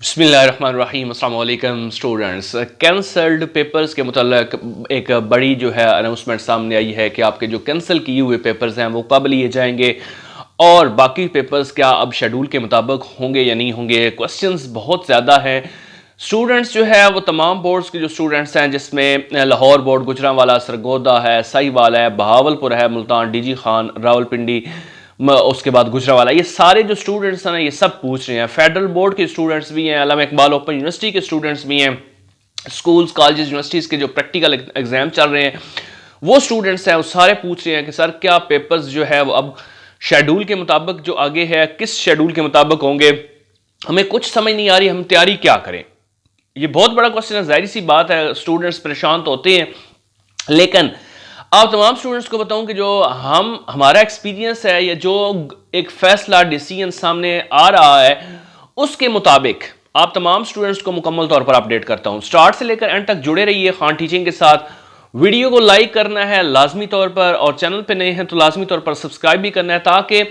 बिस्मिल्लाहिर्रहमानिर्रहीम अस्सलाम वालेकुम स्टूडेंट्स। कैंसल्ड पेपर्स के मुतल्लिक एक बड़ी जो है अनाउंसमेंट सामने आई है कि आपके जो कैंसिल किए हुए पेपर्स हैं वो कब लिए जाएंगे और बाकी पेपर्स क्या अब शेड्यूल के मुताबिक होंगे या नहीं होंगे। क्वेश्चंस बहुत ज़्यादा हैं। स्टूडेंट्स जो है वो तमाम बोर्ड्स के जो स्टूडेंट्स हैं, जिसमें लाहौर बोर्ड, गुजरांवाला, सरगोदा है, साहिवाल है, बहावलपुर है, मुल्तान, डीजी खान, रावलपिंडी, उसके बाद गुजरांवाला, ये सारे जो स्टूडेंट्स हैं ना ये सब पूछ रहे हैं। फेडरल बोर्ड के स्टूडेंट्स भी हैं, अल्लामा इकबाल ओपन यूनिवर्सिटी के स्टूडेंट्स भी हैं, स्कूल्स, कॉलेजेस, यूनिवर्सिटीज़ के जो प्रैक्टिकल एग्जाम चल रहे हैं वो स्टूडेंट्स हैं, वो सारे पूछ रहे हैं कि सर क्या पेपर्स जो है वो अब शेड्यूल के मुताबिक जो आगे है किस शेड्यूल के मुताबिक होंगे। हमें कुछ समझ नहीं आ रही, हम तैयारी क्या करें। ये बहुत बड़ा क्वेश्चन है, जाहिर सी बात है स्टूडेंट्स परेशान तो होते हैं, लेकिन आप तमाम स्टूडेंट्स को बताऊं कि जो हमारा एक्सपीरियंस है या जो एक फैसला डिसीजन सामने आ रहा है उसके मुताबिक आप तमाम स्टूडेंट्स को मुकम्मल तौर पर अपडेट करता हूं। स्टार्ट से लेकर एंड तक जुड़े रहिए खान टीचिंग के साथ। वीडियो को लाइक करना है लाजमी तौर पर, और चैनल पे नए हैं तो लाजमी तौर पर सब्सक्राइब भी करना है, ताकि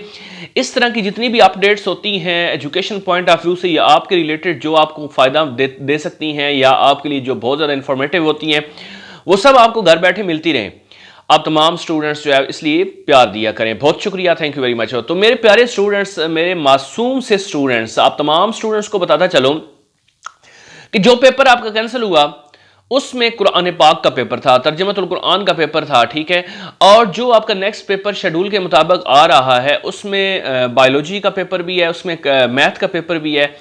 इस तरह की जितनी भी अपडेट्स होती हैं एजुकेशन पॉइंट ऑफ व्यू से या आपके रिलेटेड जो आपको फ़ायदा दे सकती हैं या आपके लिए जो बहुत ज़्यादा इंफॉर्मेटिव होती हैं वो सब आपको घर बैठे मिलती रहें। आप तमाम स्टूडेंट्स जो है इसलिए प्यार दिया करें। बहुत शुक्रिया, थैंक यू वेरी मच। तो मेरे प्यारे स्टूडेंट्स, मेरे मासूम से स्टूडेंट्स, आप तमाम स्टूडेंट्स को बताता चलो कि जो पेपर आपका कैंसिल हुआ उसमें कुरान पाक का पेपर था, तर्जुमतुल कुरान का पेपर था, ठीक है। और जो आपका नेक्स्ट पेपर शेड्यूल के मुताबिक आ रहा है उसमें बायोलॉजी का पेपर भी है, उसमें मैथ का पेपर भी है।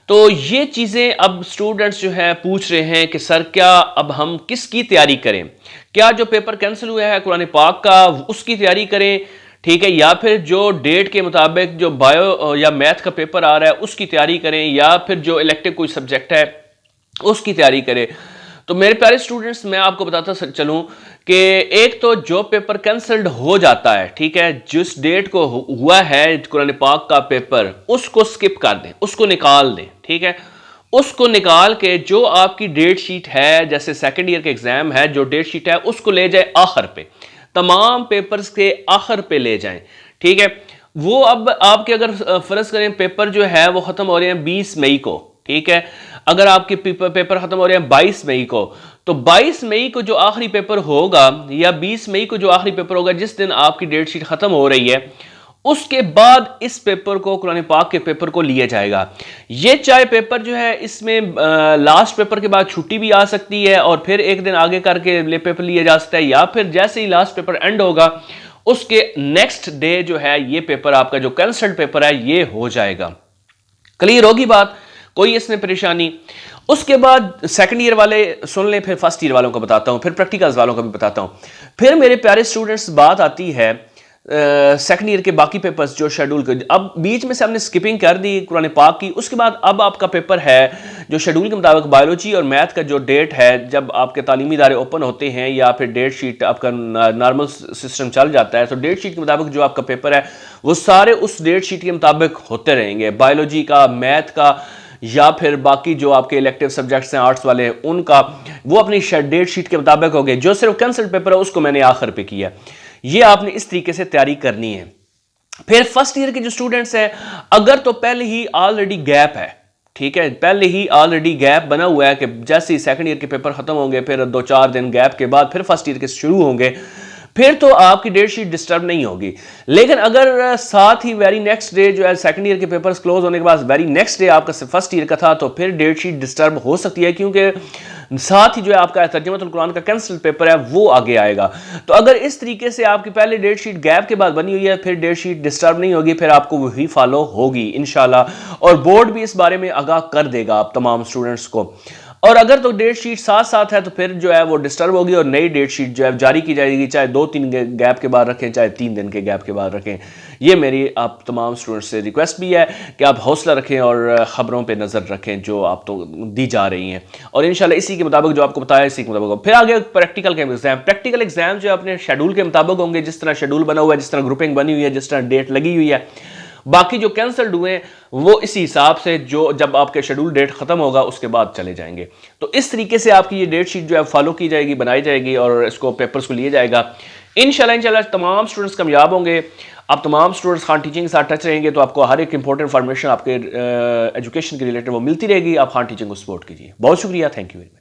तो ये चीज़ें अब स्टूडेंट्स जो है पूछ रहे हैं कि सर क्या अब हम किसकी तैयारी करें, क्या जो पेपर कैंसिल हुआ है कुरान पाक का उसकी तैयारी करें, ठीक है, या फिर जो डेट के मुताबिक जो बायो या मैथ का पेपर आ रहा है उसकी तैयारी करें, या फिर जो इलेक्टिव कोई सब्जेक्ट है उसकी तैयारी करें। तो मेरे प्यारे स्टूडेंट्स, मैं आपको बताता चलूं कि एक तो जो पेपर कैंसल्ड हो जाता है, ठीक है, जिस डेट को हुआ है कुरान पाक का पेपर उसको स्किप कर दें, उसको निकाल दें, ठीक है। उसको निकाल के जो आपकी डेट शीट है, जैसे सेकंड ईयर के एग्जाम है, जो डेट शीट है उसको ले जाए आखिर पे, तमाम पेपर्स के आखिर पे ले जाएं, ठीक है। वो अब आपके अगर फर्ज करें पेपर जो है वो खत्म हो रहे हैं 20 मई को, ठीक है, अगर आपके पेपर खत्म हो रहे हैं 22 मई को, तो 22 मई को जो आखिरी पेपर होगा या 20 मई को जो आखिरी पेपर होगा जिस दिन आपकी डेट शीट खत्म हो रही है, उसके बाद इस पेपर को, कुरान पाक के पेपर को लिया जाएगा। ये चाहे पेपर जो है इसमें लास्ट पेपर के बाद छुट्टी भी आ सकती है और फिर एक दिन आगे करके पेपर लिया जा सकता है, या फिर जैसे ही लास्ट पेपर एंड होगा उसके नेक्स्ट डे जो है ये पेपर आपका जो कैंसल्ड पेपर है ये हो जाएगा। क्लियर होगी बात, कोई इसमें परेशानी। उसके बाद सेकंड ईयर वाले सुन लें, फिर फर्स्ट ईयर वालों को बताता हूं, फिर प्रैक्टिकल्स वालों को भी बताता हूं। फिर मेरे प्यारे स्टूडेंट्स बात आती है सेकंड ईयर के बाकी पेपर्स जो शेड्यूल के, अब बीच में से हमने स्किपिंग कर दी कुरान पाक की। उसके बाद अब आपका पेपर है जो शेड्यूल के मुताबिक बायोलॉजी और मैथ का जो डेट है, जब आपके तालीमी इदारे ओपन होते हैं या फिर डेट शीट आपका नॉर्मल सिस्टम चल जाता है, तो डेट शीट के मुताबिक जो आपका पेपर है वो सारे उस डेट शीट के मुताबिक होते रहेंगे। बायोलॉजी का, मैथ का, या फिर बाकी जो आपके इलेक्टिव सब्जेक्ट्स हैं आर्ट्स वाले उनका, वो अपनी डेट शीट के मुताबिक हो गए। जो सिर्फ कैंसल्ड पेपर है उसको मैंने आखिर पे किया। ये आपने इस तरीके से तैयारी करनी है। फिर फर्स्ट ईयर के जो स्टूडेंट्स हैं, अगर तो पहले ही ऑलरेडी गैप है, ठीक है, पहले ही ऑलरेडी गैप बना हुआ है कि जैसे ही सेकंड ईयर के पेपर खत्म होंगे फिर 2-4 दिन गैप के बाद फिर फर्स्ट ईयर के शुरू होंगे, फिर तो आपकी डेट शीट डिस्टर्ब नहीं होगी। लेकिन अगर साथ ही वेरी नेक्स्ट डे जो है सेकंड ईयर के पेपर्स क्लोज होने के बाद वेरी नेक्स्ट डे आपका फर्स्ट ईयर का था, तो फिर डेट शीट डिस्टर्ब हो सकती है, क्योंकि साथ ही जो है आपका तर्जुमतुल कुरान का कैंसिल पेपर है वो आगे आएगा। तो अगर इस तरीके से आपकी पहले डेट शीट गैप के बाद बनी हुई है, फिर डेट शीट डिस्टर्ब नहीं होगी, फिर आपको वही फॉलो होगी इंशाल्लाह, और बोर्ड भी इस बारे में आगाह कर देगा आप तमाम स्टूडेंट्स को। और अगर तो डेट शीट साथ साथ है तो फिर जो है वो डिस्टर्ब होगी और नई डेट शीट जो है जारी की जाएगी, चाहे 2-3 गैप के बाद रखें, चाहे 3 दिन के गैप के बाद रखें। ये मेरी आप तमाम स्टूडेंट्स से रिक्वेस्ट भी है कि आप हौसला रखें और ख़बरों पे नज़र रखें जो आप तो दी जा रही हैं, और इंशाल्लाह इसी के मुताबिक जो आपको बताया इसी के मुताबिक। फिर आगे प्रैक्टिकल के एग्जाम, प्रैक्टिकल एग्जाम जो अपने शेड्यूल के मुताबिक होंगे, जिस तरह शेड्यूल बना हुआ है, जिस तरह ग्रुपिंग बनी हुई है, जिस तरह डेट लगी हुई है। बाकी जो कैंसल्ड हुए वो इसी हिसाब से जो जब आपके शेड्यूल डेट खत्म होगा उसके बाद चले जाएंगे। तो इस तरीके से आपकी ये डेट शीट जो है फॉलो की जाएगी, बनाई जाएगी और इसको पेपर्स को लिया जाएगा। इंशाल्लाह तमाम स्टूडेंट्स कामयाब होंगे। आप तमाम स्टूडेंट्स खान टीचिंग के साथ टच रहेंगे तो आपको हर एक इंपॉर्टेंट इन्फॉर्मेशन आपके एजुकेशन के रिलेटेड वो मिलती रहेगी। आप खान टीचिंग को सपोर्ट कीजिए। बहुत शुक्रिया, थैंक यू वेरी मच।